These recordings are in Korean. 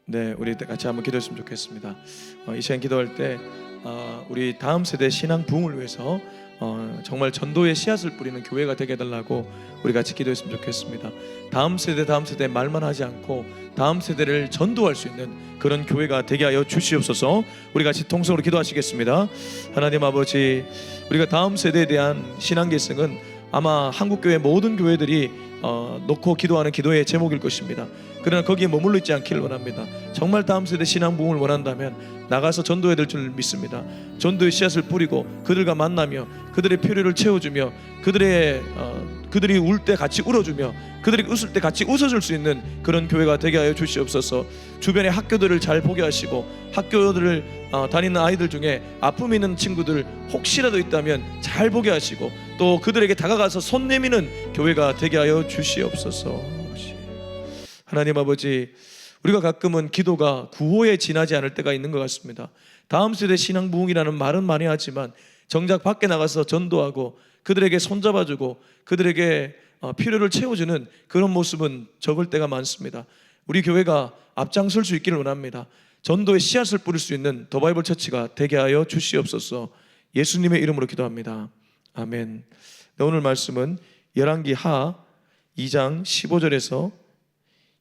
네, 우리 같이 한번 기도했으면 좋겠습니다. 이 시간 기도할 때 우리 다음 세대 신앙 부흥을 위해서 정말 전도의 씨앗을 뿌리는 교회가 되게 해달라고 우리 같이 기도했으면 좋겠습니다. 다음 세대 말만 하지 않고 다음 세대를 전도할 수 있는 그런 교회가 되게 하여 주시옵소서. 우리 같이 통성으로 기도하시겠습니다. 하나님 아버지, 우리가 다음 세대에 대한 신앙 계승은 아마 한국교회 모든 교회들이 놓고 기도하는 기도의 제목일 것입니다. 그러나 거기에 머물러 있지 않기를 원합니다. 정말 다음 세대 신앙 부흥을 원한다면 나가서 전도해야 될 줄 믿습니다. 전도의 씨앗을 뿌리고 그들과 만나며 그들의 필요를 채워주며 그들이 울 때 같이 울어주며 그들이 웃을 때 같이 웃어줄 수 있는 그런 교회가 되게 하여 주시옵소서. 주변의 학교들을 잘 보게 하시고 학교들을 다니는 아이들 중에 아픔 있는 친구들 혹시라도 있다면 잘 보게 하시고 또 그들에게 다가가서 손 내미는 교회가 되게 하여 주시옵소서. 하나님 아버지, 우리가 가끔은 기도가 구호에 지나지 않을 때가 있는 것 같습니다. 다음 세대 신앙 부흥이라는 말은 많이 하지만 정작 밖에 나가서 전도하고 그들에게 손잡아주고 그들에게 필요를 채워주는 그런 모습은 적을 때가 많습니다. 우리 교회가 앞장설 수 있기를 원합니다. 전도의 씨앗을 뿌릴 수 있는 더 바이블 처치가 되게 하여 주시옵소서. 예수님의 이름으로 기도합니다. 아멘. 네, 오늘 말씀은 열왕기하 2장 15절에서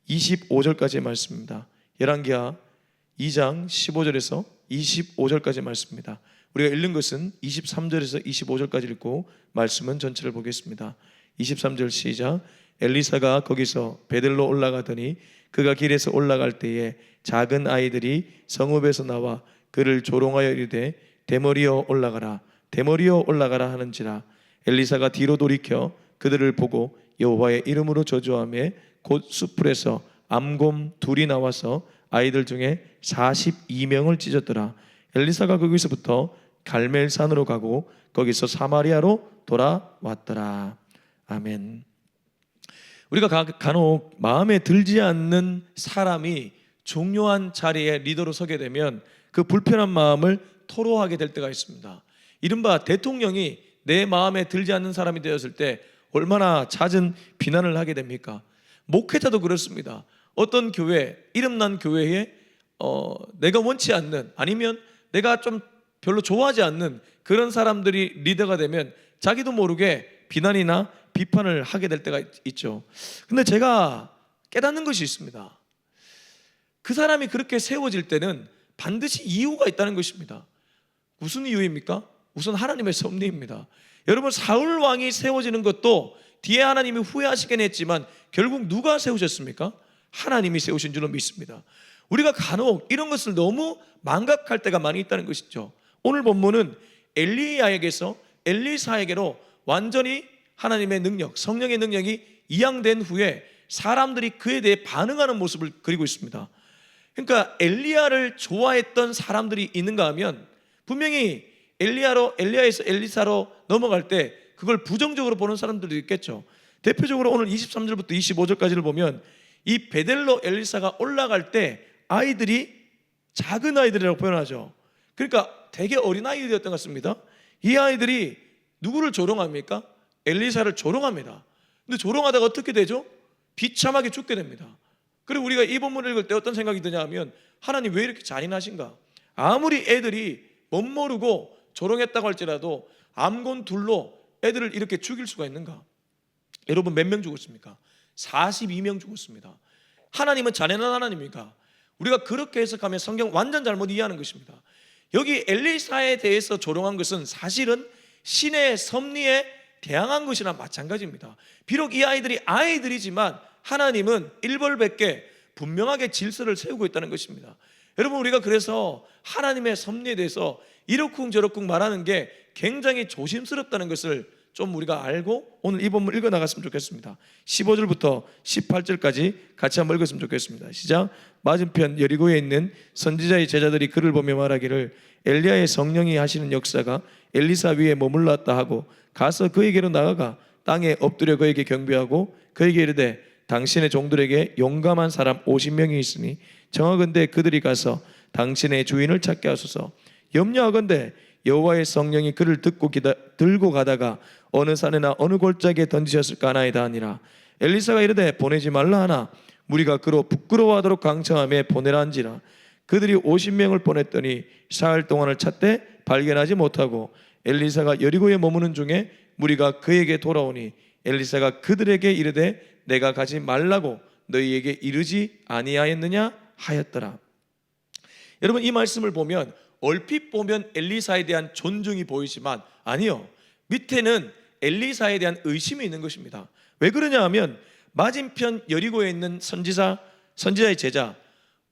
25절까지의 말씀입니다. 열왕기하 2장 15절에서 25절까지의 말씀입니다. 우리가 읽는 것은 23절에서 25절까지 읽고 말씀은 전체를 보겠습니다. 23절 시작. 엘리사가 거기서 베들로 올라가더니 그가 길에서 올라갈 때에 작은 아이들이 성읍에서 나와 그를 조롱하여 이르되 대머리여 올라가라, 대머리여 올라가라 하는지라. 엘리사가 뒤로 돌이켜 그들을 보고 여호와의 이름으로 저주하며 곧 숯불에서 암곰 둘이 나와서 아이들 중에 42명을 찢었더라. 엘리사가 거기서부터 갈멜산으로 가고 거기서 사마리아로 돌아왔더라. 아멘. 우리가 간혹 마음에 들지 않는 사람이 중요한 자리에 리더로 서게 되면 그 불편한 마음을 토로하게 될 때가 있습니다. 이른바 대통령이 내 마음에 들지 않는 사람이 되었을 때 얼마나 잦은 비난을 하게 됩니까? 목회자도 그렇습니다. 어떤 교회, 이름난 교회에 내가 원치 않는, 아니면 내가 좀 별로 좋아하지 않는 그런 사람들이 리더가 되면 자기도 모르게 비난이나 비판을 하게 될 때가 있죠. 근데 제가 깨닫는 것이 있습니다. 그 사람이 그렇게 세워질 때는 반드시 이유가 있다는 것입니다. 무슨 이유입니까? 우선 하나님의 섭리입니다. 여러분, 사울 왕이 세워지는 것도 뒤에 하나님이 후회하시긴 했지만 결국 누가 세우셨습니까? 하나님이 세우신 줄로 믿습니다. 우리가 간혹 이런 것을 너무 망각할 때가 많이 있다는 것이죠. 오늘 본문은 엘리야에게서 엘리사에게로 완전히 하나님의 능력, 성령의 능력이 이양된 후에 사람들이 그에 대해 반응하는 모습을 그리고 있습니다. 그러니까 엘리야를 좋아했던 사람들이 있는가 하면 분명히 엘리야에서 엘리사로 넘어갈 때 그걸 부정적으로 보는 사람들도 있겠죠. 대표적으로 오늘 23절부터 25절까지를 보면 이 베델로 엘리사가 올라갈 때 아이들이 작은 아이들이라고 표현하죠. 그러니까 되게 어린 아이들이었던 것 같습니다. 이 아이들이 누구를 조롱합니까? 엘리사를 조롱합니다. 근데 조롱하다가 어떻게 되죠? 비참하게 죽게 됩니다. 그리고 우리가 이 본문을 읽을 때 어떤 생각이 드냐 하면 하나님 왜 이렇게 잔인하신가? 아무리 애들이 멋모르고 조롱했다고 할지라도 암곤 둘로 애들을 이렇게 죽일 수가 있는가? 여러분, 몇 명 죽었습니까? 42명 죽었습니다. 하나님은 잔인한 하나님입니까? 우리가 그렇게 해석하면 성경 완전 잘못 이해하는 것입니다. 여기 엘리사에 대해서 조롱한 것은 사실은 신의 섭리에 대항한 것이나 마찬가지입니다. 비록 이 아이들이 아이들이지만 하나님은 일벌백계 분명하게 질서를 세우고 있다는 것입니다. 여러분, 우리가 그래서 하나님의 섭리에 대해서 이러쿵저러쿵 말하는 게 굉장히 조심스럽다는 것을 좀 우리가 알고 오늘 이 본문 읽어 나갔으면 좋겠습니다. 15절부터 18절까지 같이 한번 읽었으면 좋겠습니다. 시작. 맞은편 여리고에 있는 선지자의 제자들이 그를 보며 말하기를 엘리야의 성령이 하시는 역사가 엘리사 위에 머물렀다 하고 가서 그에게로 나아가 땅에 엎드려 그에게 경배하고 그에게 이르되 당신의 종들에게 용감한 사람 50명이 있으니 정하건대 그들이 가서 당신의 주인을 찾게 하소서. 염려하건대 여호와의 성령이 그를 들고 가다가 어느 산에나 어느 골짜기에 던지셨을까 하나이다 하니라. 엘리사가 이르되 보내지 말라 하나 무리가 그로 부끄러워하도록 강청함에 보내라 한지라. 그들이 50명을 보냈더니 사흘 동안을 찾되 발견하지 못하고 엘리사가 여리고에 머무는 중에 무리가 그에게 돌아오니 엘리사가 그들에게 이르되 내가 가지 말라고 너희에게 이르지 아니하였느냐 하였더라. 여러분, 이 말씀을 보면 얼핏 보면 엘리사에 대한 존중이 보이지만 아니요, 밑에는 엘리사에 대한 의심이 있는 것입니다. 왜 그러냐 하면 맞은편 여리고에 있는 선지자의 제자,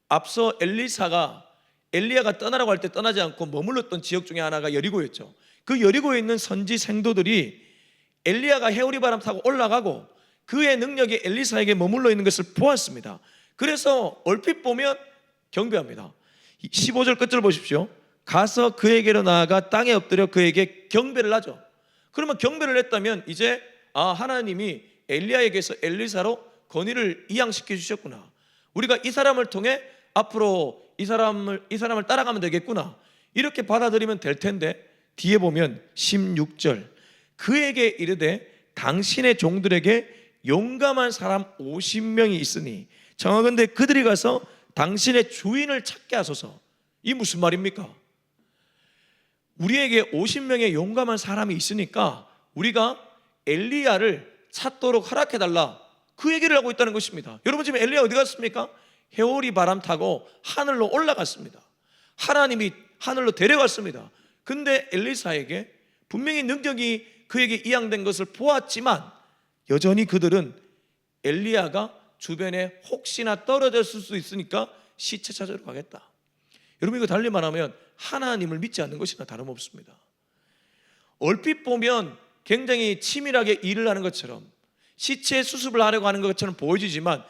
앞서 엘리야가 떠나라고 할 때 떠나지 않고 머물렀던 지역 중에 하나가 여리고였죠. 그 여리고에 있는 선지 생도들이 엘리야가 해오리 바람 타고 올라가고 그의 능력이 엘리사에게 머물러 있는 것을 보았습니다. 그래서 얼핏 보면 경배합니다. 15절 끝을 보십시오. 가서 그에게로 나아가 땅에 엎드려 그에게 경배를 하죠. 그러면 경배를 했다면 이제 하나님이 엘리야에게서 엘리사로 건의를 이양시켜 주셨구나, 우리가 이 사람을 통해 앞으로 이 사람을 따라가면 되겠구나, 이렇게 받아들이면 될 텐데, 뒤에 보면 16절 그에게 이르되 당신의 종들에게 용감한 사람 50명이 있으니 청하건대 그들이 가서 당신의 주인을 찾게 하소서. 이 무슨 말입니까? 우리에게 50명의 용감한 사람이 있으니까 우리가 엘리야를 찾도록 허락해달라, 그 얘기를 하고 있다는 것입니다. 여러분, 지금 엘리야 어디 갔습니까? 해오리 바람 타고 하늘로 올라갔습니다. 하나님이 하늘로 데려갔습니다. 근데 엘리사에게 분명히 능력이 그에게 이양된 것을 보았지만 여전히 그들은 엘리야가 주변에 혹시나 떨어졌을 수 있으니까 시체 찾으러 가겠다. 여러분, 이거 달리 말하면 하나님을 믿지 않는 것이나 다름없습니다. 얼핏 보면 굉장히 치밀하게 일을 하는 것처럼, 시체 수습을 하려고 하는 것처럼 보여지지만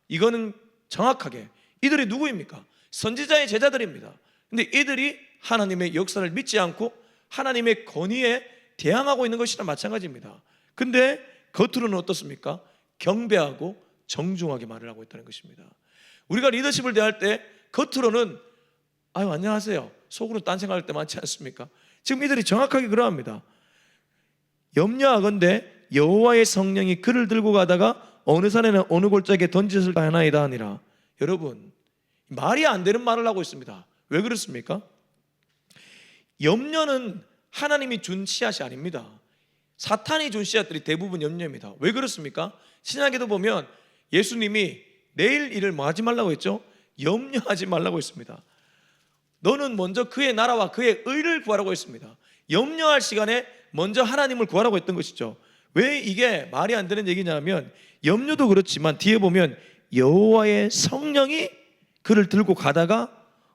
이거는 정확하게 이들이 누구입니까? 선지자의 제자들입니다. 근데 이들이 하나님의 역사를 믿지 않고 하나님의 건의에 대항하고 있는 것이나 마찬가지입니다. 근데 겉으로는 어떻습니까? 경배하고 정중하게 말을 하고 있다는 것입니다. 우리가 리더십을 대할 때 겉으로는 아유 안녕하세요, 속으로 딴 생각할 때 많지 않습니까? 지금 이들이 정확하게 그러합니다. 염려하건대 여호와의 성령이 그를 들고 가다가 어느 산에는 어느 골짜기에 던지셨을까 하나이다 하니라. 여러분, 말이 안 되는 말을 하고 있습니다. 왜 그렇습니까? 염려는 하나님이 준 씨앗이 아닙니다. 사탄이 준 씨앗들이 대부분 염려입니다. 왜 그렇습니까? 신약에도 보면 예수님이 내일 일을 뭐 하지 말라고 했죠? 염려하지 말라고 했습니다. 너는 먼저 그의 나라와 그의 의를 구하라고 했습니다. 염려할 시간에 먼저 하나님을 구하라고 했던 것이죠. 왜 이게 말이 안 되는 얘기냐면 염려도 그렇지만 뒤에 보면 여호와의 성령이 그를 들고 가다가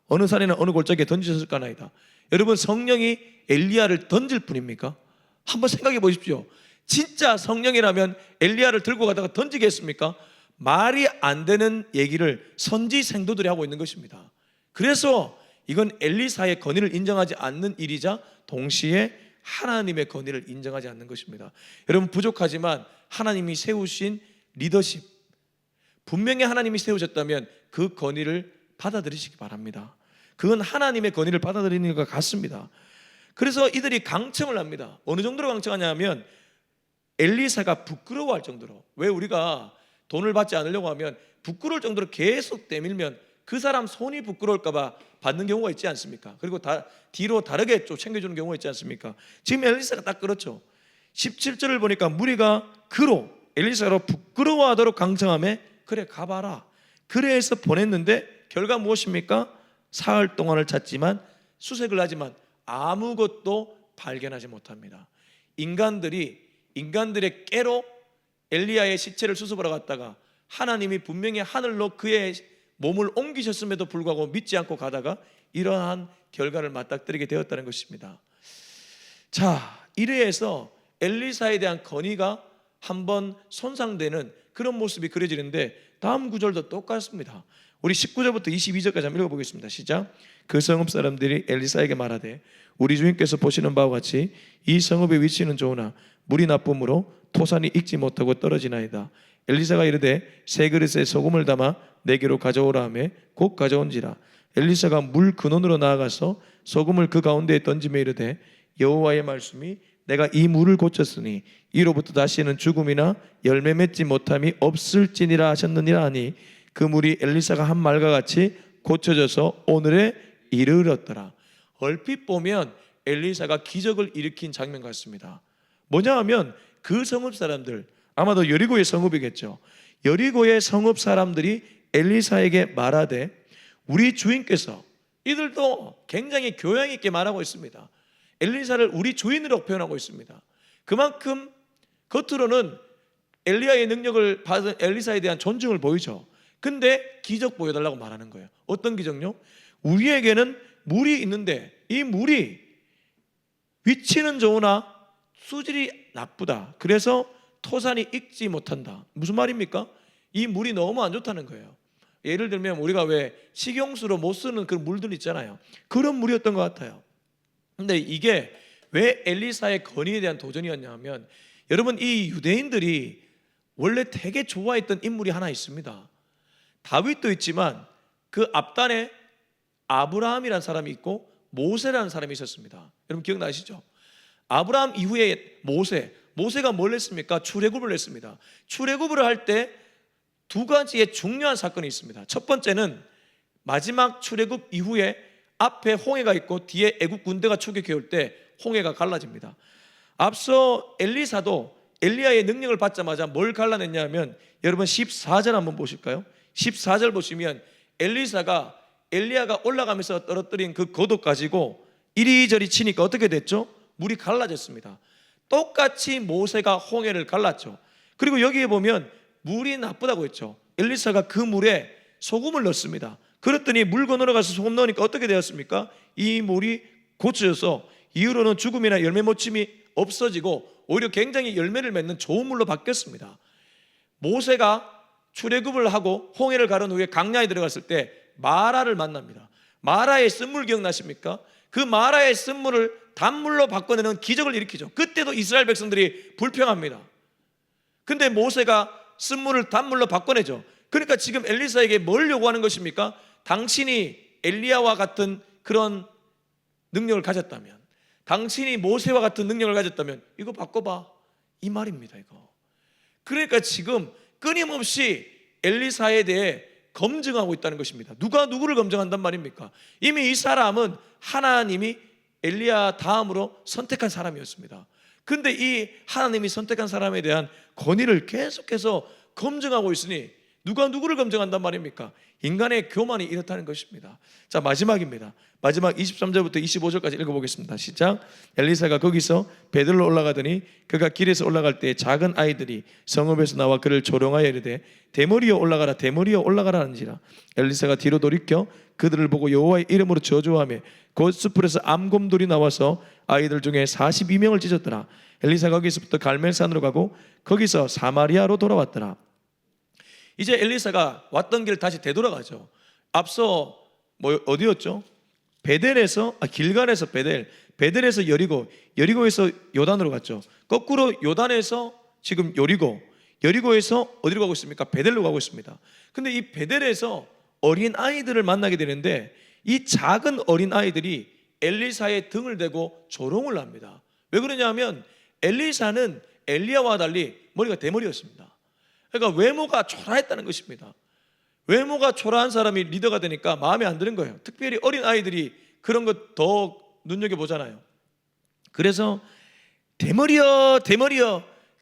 어느 산에는 어느 골짜기에 던지셨을까나이다. 여러분, 성령이 엘리야를 던질 뿐입니까? 한번 생각해 보십시오. 진짜 성령이라면 엘리야를 들고 가다가 던지겠습니까? 말이 안 되는 얘기를 선지 생도들이 하고 있는 것입니다. 그래서 이건 엘리사의 건의를 인정하지 않는 일이자 동시에 하나님의 건의를 인정하지 않는 것입니다. 여러분, 부족하지만 하나님이 세우신 리더십, 분명히 하나님이 세우셨다면 그 건의를 받아들이시기 바랍니다. 그건 하나님의 건의를 받아들이는 것 같습니다. 그래서 이들이 강청을 합니다. 어느 정도로 강청하냐 하면 엘리사가 부끄러워할 정도로, 왜 우리가 돈을 받지 않으려고 하면 부끄러울 정도로 계속 내밀면 그 사람 손이 부끄러울까 봐 받는 경우가 있지 않습니까? 그리고 뒤로 다르게 좀 챙겨주는 경우가 있지 않습니까? 지금 엘리사가 딱 그렇죠. 17절을 보니까 무리가 그로 엘리사로 부끄러워하도록 강청하며 그래 가봐라, 그래 해서 보냈는데 결과 무엇입니까? 사흘 동안을 찾지만 수색을 하지만 아무것도 발견하지 못합니다. 인간들의 깨로 엘리야의 시체를 수습하러 갔다가 하나님이 분명히 하늘로 그의 몸을 옮기셨음에도 불구하고 믿지 않고 가다가 이러한 결과를 맞닥뜨리게 되었다는 것입니다. 자, 이래서 엘리사에 대한 건의가 한번 손상되는 그런 모습이 그려지는데 다음 구절도 똑같습니다. 우리 19절부터 22절까지 한번 읽어보겠습니다. 시작. 그 성읍 사람들이 엘리사에게 말하되 우리 주인께서 보시는 바와 같이 이 성읍의 위치는 좋으나 물이 나쁨으로 토산이 익지 못하고 떨어지나이다. 엘리사가 이르되 세 그릇에 소금을 담아 내게로 가져오라 하며 곧 가져온지라. 엘리사가 물 근원으로 나아가서 소금을 그 가운데에 던지며 이르되 여호와의 말씀이 내가 이 물을 고쳤으니 이로부터 다시는 죽음이나 열매 맺지 못함이 없을지니라 하셨느니라 하니 그 물이 엘리사가 한 말과 같이 고쳐져서 오늘에 이르렀더라. 얼핏 보면 엘리사가 기적을 일으킨 장면 같습니다. 뭐냐 하면 그 성읍 사람들, 아마도 여리고의 성읍이겠죠. 여리고의 성읍 사람들이 엘리사에게 말하되 우리 주인께서, 이들도 굉장히 교양 있게 말하고 있습니다. 엘리사를 우리 주인으로 표현하고 있습니다. 그만큼 겉으로는 엘리야의 능력을 받은 엘리사에 대한 존중을 보이죠. 근데 기적 보여달라고 말하는 거예요. 어떤 기적요? 우리에게는 물이 있는데 이 물이 위치는 좋으나 수질이 나쁘다. 그래서 토산이 익지 못한다. 무슨 말입니까? 이 물이 너무 안 좋다는 거예요. 예를 들면 우리가 왜 식용수로 못 쓰는 그런 물들 있잖아요. 그런 물이었던 것 같아요. 근데 이게 왜 엘리사의 건의에 대한 도전이었냐면, 여러분, 이 유대인들이 원래 되게 좋아했던 인물이 하나 있습니다. 다윗도 있지만 그 앞단에 아브라함이라는 사람이 있고 모세라는 사람이 있었습니다. 여러분 기억나시죠? 아브라함 이후에 모세가 뭘 했습니까? 출애굽을 했습니다. 출애굽을 할 때 두 가지의 중요한 사건이 있습니다. 첫 번째는 마지막 출애굽 이후에 앞에 홍해가 있고 뒤에 애국 군대가 추격해 올 때 홍해가 갈라집니다. 앞서 엘리사도 엘리야의 능력을 받자마자 뭘 갈라냈냐면, 여러분 14절 한번 보실까요? 14절 보시면 엘리야가 올라가면서 떨어뜨린 그 겉옷 가지고 이리저리 치니까 어떻게 됐죠? 물이 갈라졌습니다. 똑같이 모세가 홍해를 갈랐죠. 그리고 여기에 보면 물이 나쁘다고 했죠. 엘리사가 그 물에 소금을 넣습니다. 그랬더니 물 건너러 가서 소금 넣으니까 어떻게 되었습니까? 이 물이 고쳐져서 이후로는 죽음이나 열매 맺힘이 없어지고 오히려 굉장히 열매를 맺는 좋은 물로 바뀌었습니다. 모세가 출애굽을 하고 홍해를 가른 후에 광야에 들어갔을 때 마라를 만납니다. 마라의 쓴물 기억나십니까? 그 마라의 쓴물을 단물로 바꿔내는 기적을 일으키죠. 그때도 이스라엘 백성들이 불평합니다. 근데 모세가 쓴물을 단물로 바꿔내죠. 그러니까 지금 엘리사에게 뭘 요구하는 것입니까? 당신이 엘리야와 같은 그런 능력을 가졌다면, 당신이 모세와 같은 능력을 가졌다면 이거 바꿔봐, 이 말입니다. 이거. 그러니까 지금 끊임없이 엘리사에 대해 검증하고 있다는 것입니다. 누가 누구를 검증한단 말입니까? 이미 이 사람은 하나님이 엘리야 다음으로 선택한 사람이었습니다. 근데 이 하나님이 선택한 사람에 대한 권위를 계속해서 검증하고 있으니 누가 누구를 검증한단 말입니까? 인간의 교만이 이렇다는 것입니다. 자, 마지막입니다. 마지막 23절부터 25절까지 읽어보겠습니다. 시작. 엘리사가 거기서 베들로 올라가더니 그가 길에서 올라갈 때 작은 아이들이 성읍에서 나와 그를 조롱하여 이르되 대머리여 올라가라, 대머리여 올라가라 하는지라. 엘리사가 뒤로 돌이켜 그들을 보고 여호와의 이름으로 저주하며 곧 숲풀에서 암곰돌이 나와서 아이들 중에 42명을 찢었더라. 엘리사가 거기서부터 갈멜산으로 가고 거기서 사마리아로 돌아왔더라. 이제 엘리사가 왔던 길 다시 되돌아가죠. 앞서 어디였죠? 길갈에서 베델에서 여리고에서 요단으로 갔죠. 거꾸로 요단에서 지금 여리고에서 어디로 가고 있습니까? 베델로 가고 있습니다. 근데 이 베델에서 어린 아이들을 만나게 되는데 이 작은 어린 아이들이 엘리사의 등을 대고 조롱을 합니다. 왜 그러냐면 엘리사는 엘리야와 달리 머리가 대머리였습니다. 그러니까 외모가 초라했다는 것입니다. 외모가 초라한 사람이 리더가 되니까 마음에 안 드는 거예요. 특별히 어린 아이들이 그런 것 더 눈여겨보잖아요. 그래서 대머리여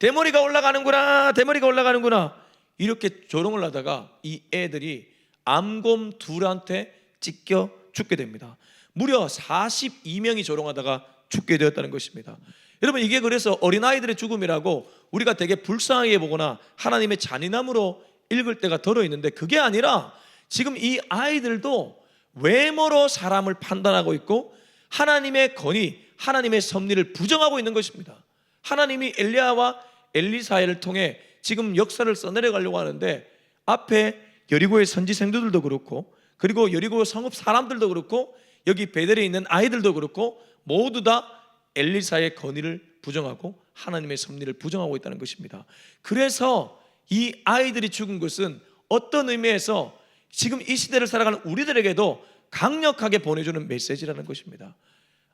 대머리가 올라가는구나 이렇게 조롱을 하다가 이 애들이 암곰 둘한테 찢겨 죽게 됩니다. 무려 42명이 조롱하다가 죽게 되었다는 것입니다. 여러분, 이게 그래서 어린아이들의 죽음이라고 우리가 되게 불쌍하게 보거나 하나님의 잔인함으로 읽을 때가 덜어 있는데, 그게 아니라 지금 이 아이들도 외모로 사람을 판단하고 있고 하나님의 권위, 하나님의 섭리를 부정하고 있는 것입니다. 하나님이 엘리야와 엘리사를 통해 지금 역사를 써내려가려고 하는데 앞에 여리고의 선지 생도들도 그렇고 그리고 여리고 성읍 사람들도 그렇고 여기 베델에 있는 아이들도 그렇고 모두 다 엘리사의 권위를 부정하고 하나님의 섭리를 부정하고 있다는 것입니다. 그래서 이 아이들이 죽은 것은 어떤 의미에서 지금 이 시대를 살아가는 우리들에게도 강력하게 보내주는 메시지라는 것입니다.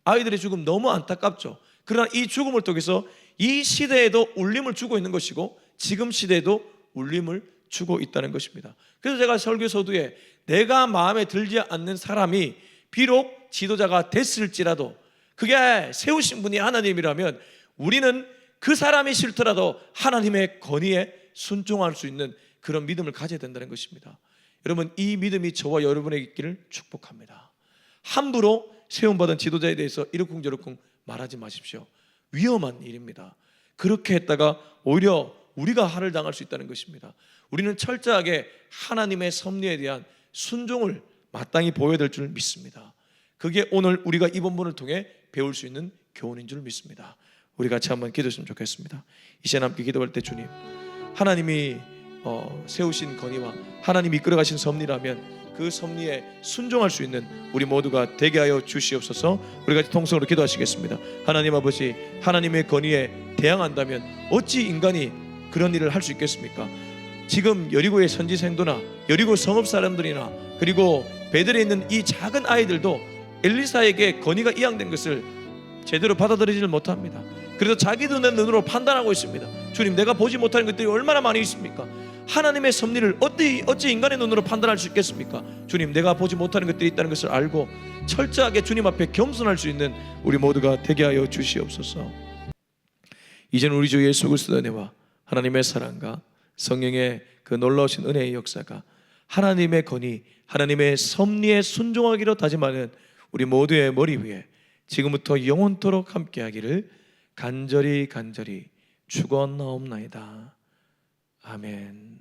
아이들의 죽음 너무 안타깝죠. 그러나 이 죽음을 통해서 이 시대에도 울림을 주고 있는 것이고 지금 시대에도 울림을 주고 있다는 것입니다. 그래서 제가 설교 서두에 내가 마음에 들지 않는 사람이 비록 지도자가 됐을지라도 그게 세우신 분이 하나님이라면 우리는 그 사람이 싫더라도 하나님의 권위에 순종할 수 있는 그런 믿음을 가져야 된다는 것입니다. 여러분, 이 믿음이 저와 여러분에게 있기를 축복합니다. 함부로 세움받은 지도자에 대해서 이러쿵저러쿵 말하지 마십시오. 위험한 일입니다. 그렇게 했다가 오히려 우리가 할을 당할 수 있다는 것입니다. 우리는 철저하게 하나님의 섭리에 대한 순종을 마땅히 보여야 될 줄 믿습니다. 그게 오늘 우리가 이 본문을 통해 배울 수 있는 교훈인 줄 믿습니다. 우리 같이 한번 기도했으면 좋겠습니다. 이 시간 함께 기도할 때 주님, 하나님이 세우신 건의와 하나님이 이끌어가신 섭리라면 그 섭리에 순종할 수 있는 우리 모두가 되게 하여 주시옵소서. 우리 같이 통성으로 기도하시겠습니다. 하나님 아버지, 하나님의 건의에 대항한다면 어찌 인간이 그런 일을 할 수 있겠습니까? 지금 여리고의 선지생도나 여리고 성읍 사람들이나 그리고 베들에 있는 이 작은 아이들도 엘리사에게 건의가 이양된 것을 제대로 받아들이지를 못합니다. 그래서 자기 눈으로 판단하고 있습니다. 주님, 내가 보지 못하는 것들이 얼마나 많이 있습니까? 하나님의 섭리를 어찌 인간의 눈으로 판단할 수 있겠습니까? 주님, 내가 보지 못하는 것들이 있다는 것을 알고 철저하게 주님 앞에 겸손할 수 있는 우리 모두가 되게 하여 주시옵소서. 이제는 우리 주 예수 그리스도의 은혜와 하나님의 사랑과 성령의 그 놀라우신 은혜의 역사가 하나님의 건의, 하나님의 섭리에 순종하기로 다짐하는 우리 모두의 머리 위에 지금부터 영원토록 함께하기를 간절히 축원하옵나이다. 아멘.